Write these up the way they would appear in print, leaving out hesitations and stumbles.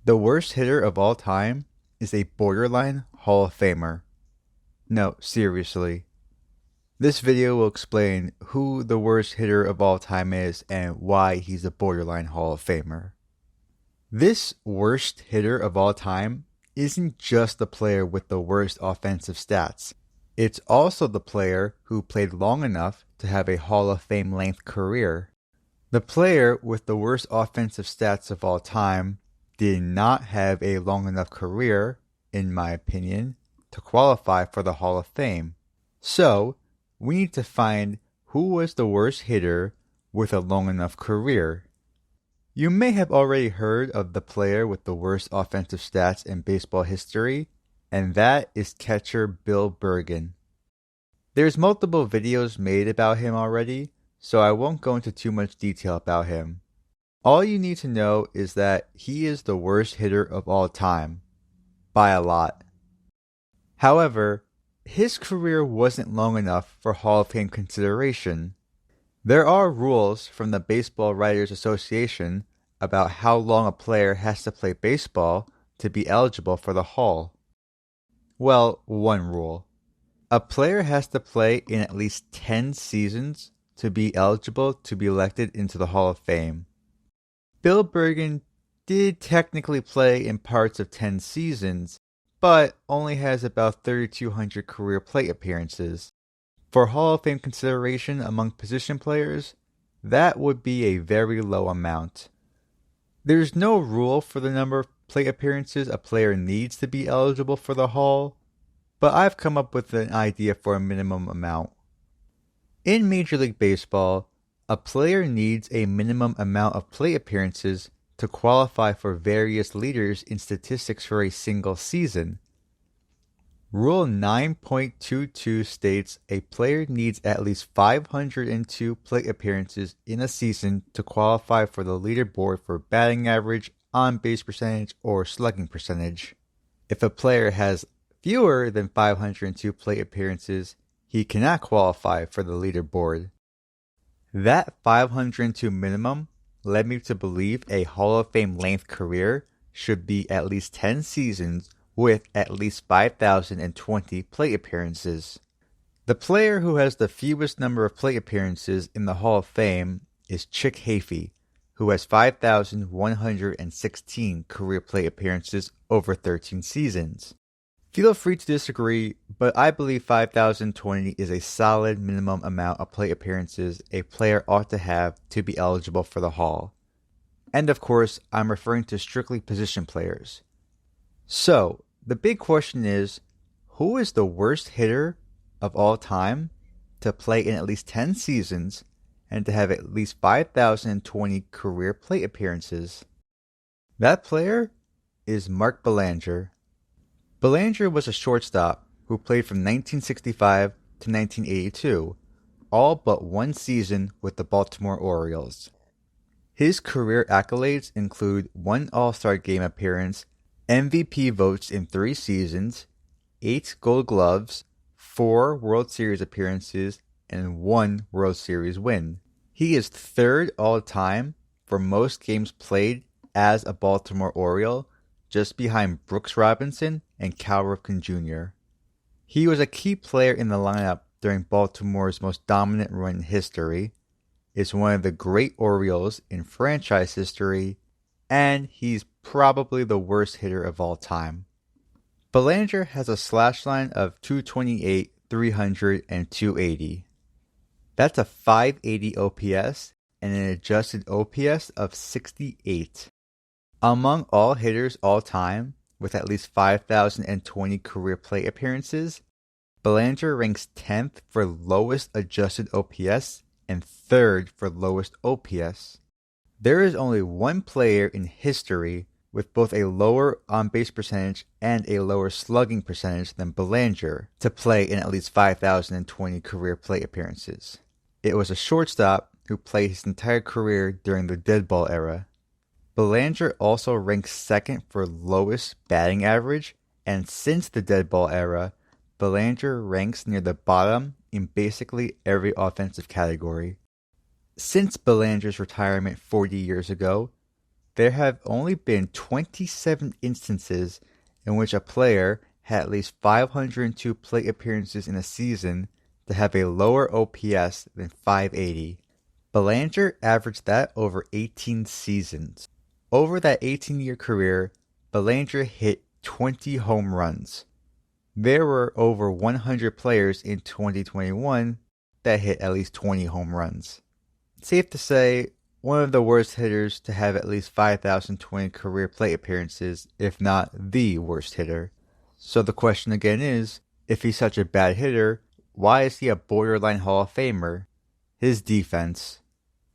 The worst hitter of all time is a borderline Hall of Famer. No, seriously. This video will explain who the worst hitter of all time is and why he's a borderline Hall of Famer. This worst hitter of all time isn't just the player with the worst offensive stats. It's also the player who played long enough to have a Hall of Fame length career. The player with the worst offensive stats of all time did not have a long enough career, in my opinion, to qualify for the Hall of Fame. So, we need to find who was the worst hitter with a long enough career. You may have already heard of the player with the worst offensive stats in baseball history, and that is catcher Bill Bergen. There's multiple videos made about him already, so I won't go into too much detail about him. All you need to know is that he is the worst hitter of all time, by a lot. However, his career wasn't long enough for Hall of Fame consideration. There are rules from the Baseball Writers Association about how long a player has to play baseball to be eligible for the Hall. Well, one rule. A player has to play in at least 10 seasons to be eligible to be elected into the Hall of Fame. Bill Bergen did technically play in parts of 10 seasons, but only has about 3,200 career plate appearances. For Hall of Fame consideration among position players, that would be a very low amount. There's no rule for the number of plate appearances a player needs to be eligible for the Hall, but I've come up with an idea for a minimum amount. In Major League Baseball, a player needs a minimum amount of plate appearances to qualify for various leaders in statistics for a single season. Rule 9.22 states a player needs at least 502 plate appearances in a season to qualify for the leaderboard for batting average, on-base percentage, or slugging percentage. If a player has fewer than 502 plate appearances, he cannot qualify for the leaderboard. That 502 minimum led me to believe a Hall of Fame length career should be at least 10 seasons with at least 5,020 plate appearances. The player who has the fewest number of plate appearances in the Hall of Fame is Chick Hafey, who has 5,116 career plate appearances over 13 seasons. Feel free to disagree, but I believe 5,020 is a solid minimum amount of plate appearances a player ought to have to be eligible for the Hall. And of course, I'm referring to strictly position players. So, the big question is, who is the worst hitter of all time to play in at least 10 seasons and to have at least 5,020 career plate appearances? That player is Mark Belanger. Belanger was a shortstop who played from 1965 to 1982, all but one season with the Baltimore Orioles. His career accolades include one All-Star Game appearance, MVP votes in 3 seasons, 8 Gold Gloves, 4 World Series appearances, and 1 World Series win. He is third all-time for most games played as a Baltimore Oriole, just behind Brooks Robinson and Cal Ripken Jr. He was a key player in the lineup during Baltimore's most dominant run in history, is one of the great Orioles in franchise history, and he's probably the worst hitter of all time. Belanger has a slash line of 228, 300, and 280. That's a 580 OPS and an adjusted OPS of 68. Among all hitters all time, with at least 5,020 career plate appearances, Belanger ranks 10th for lowest adjusted OPS and 3rd for lowest OPS. There is only one player in history with both a lower on-base percentage and a lower slugging percentage than Belanger to play in at least 5,020 career plate appearances. It was a shortstop who played his entire career during the dead ball era. Belanger also ranks 2nd for lowest batting average, and since the dead ball era, Belanger ranks near the bottom in basically every offensive category. Since Belanger's retirement 40 years ago, There have only been 27 instances in which a player had at least 502 plate appearances in a season to have a lower OPS than 580. Belanger averaged that over 18 seasons. Over that 18-year career, Belanger hit 20 home runs. There were over 100 players in 2021 that hit at least 20 home runs. Safe to say, one of the worst hitters to have at least 5,020 career plate appearances, if not the worst hitter. So the question again is, if he's such a bad hitter, why is he a borderline Hall of Famer? His defense.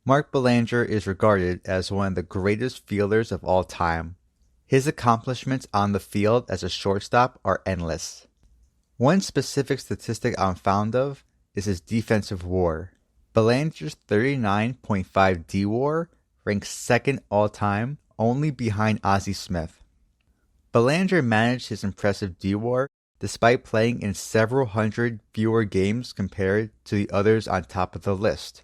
Mark Belanger is regarded as one of the greatest fielders of all time. His accomplishments on the field as a shortstop are endless. One specific statistic I'm fond of is his defensive WAR. Belanger's 39.5 D-WAR ranks second all-time, only behind Ozzie Smith. Belanger managed his impressive D-WAR despite playing in several hundred fewer games compared to the others on top of the list.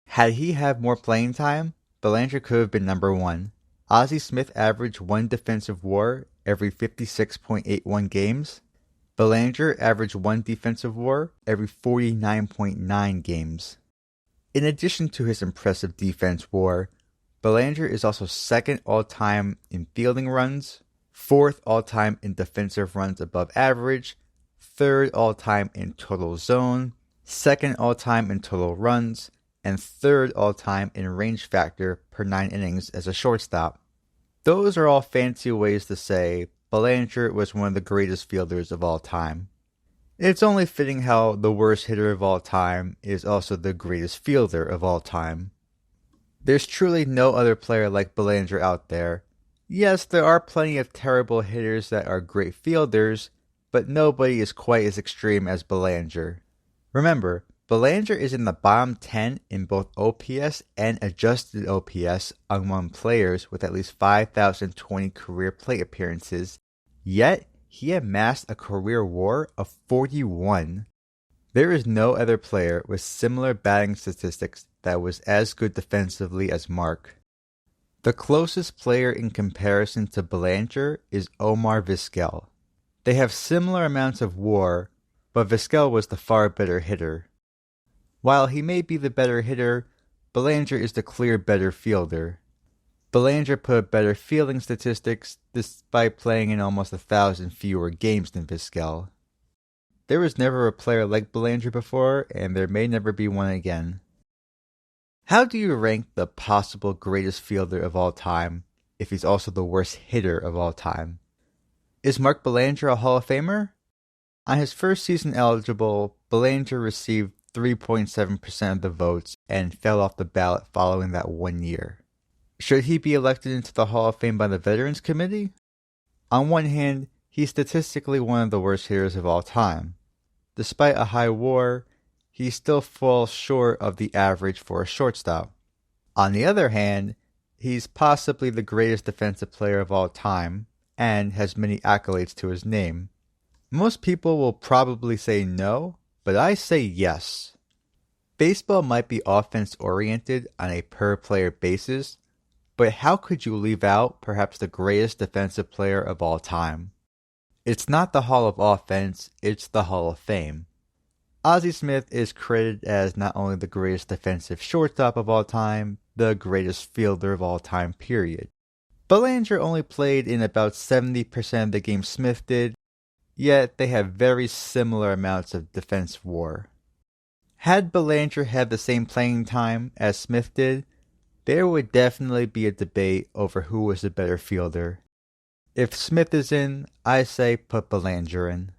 Had he had more playing time, Belanger could have been number one. Ozzie Smith averaged one defensive WAR every 56.81 games. Belanger averaged one defensive WAR every 49.9 games. In addition to his impressive defense WAR, Belanger is also second all-time in fielding runs, fourth all-time in defensive runs above average, third all-time in total zone, second all-time in total runs, and third all-time in range factor per 9 innings as a shortstop. Those are all fancy ways to say Belanger was one of the greatest fielders of all time. It's only fitting how the worst hitter of all time is also the greatest fielder of all time. There's truly no other player like Belanger out there. Yes, there are plenty of terrible hitters that are great fielders, but nobody is quite as extreme as Belanger. Remember, Belanger is in the bottom 10 in both OPS and adjusted OPS among players with at least 5,020 career plate appearances, yet he amassed a career WAR of 41. There is no other player with similar batting statistics that was as good defensively as Mark. The closest player in comparison to Belanger is Omar Visquel. They have similar amounts of WAR, but Visquel was the far better hitter. While he may be the better hitter, Belanger is the clear better fielder. Belanger put up better fielding statistics despite playing in almost 1,000 fewer games than Visquel. There was never a player like Belanger before, and there may never be one again. How do you rank the possible greatest fielder of all time if he's also the worst hitter of all time? Is Mark Belanger a Hall of Famer? On his first season eligible, Belanger received 3.7% of the votes and fell off the ballot following that 1 year. Should he be elected into the Hall of Fame by the Veterans Committee? On one hand, he's statistically one of the worst hitters of all time. Despite a high WAR, he still falls short of the average for a shortstop. On the other hand, he's possibly the greatest defensive player of all time and has many accolades to his name. Most people will probably say no, but I say yes. Baseball might be offense-oriented on a per-player basis, but how could you leave out perhaps the greatest defensive player of all time? It's not the Hall of Offense, it's the Hall of Fame. Ozzie Smith is credited as not only the greatest defensive shortstop of all time, the greatest fielder of all time, period. Belanger only played in about 70% of the games Smith did, yet they have very similar amounts of defense WAR. Had Belanger had the same playing time as Smith did, there would definitely be a debate over who was the better fielder. If Smith is in, I say put Belanger in.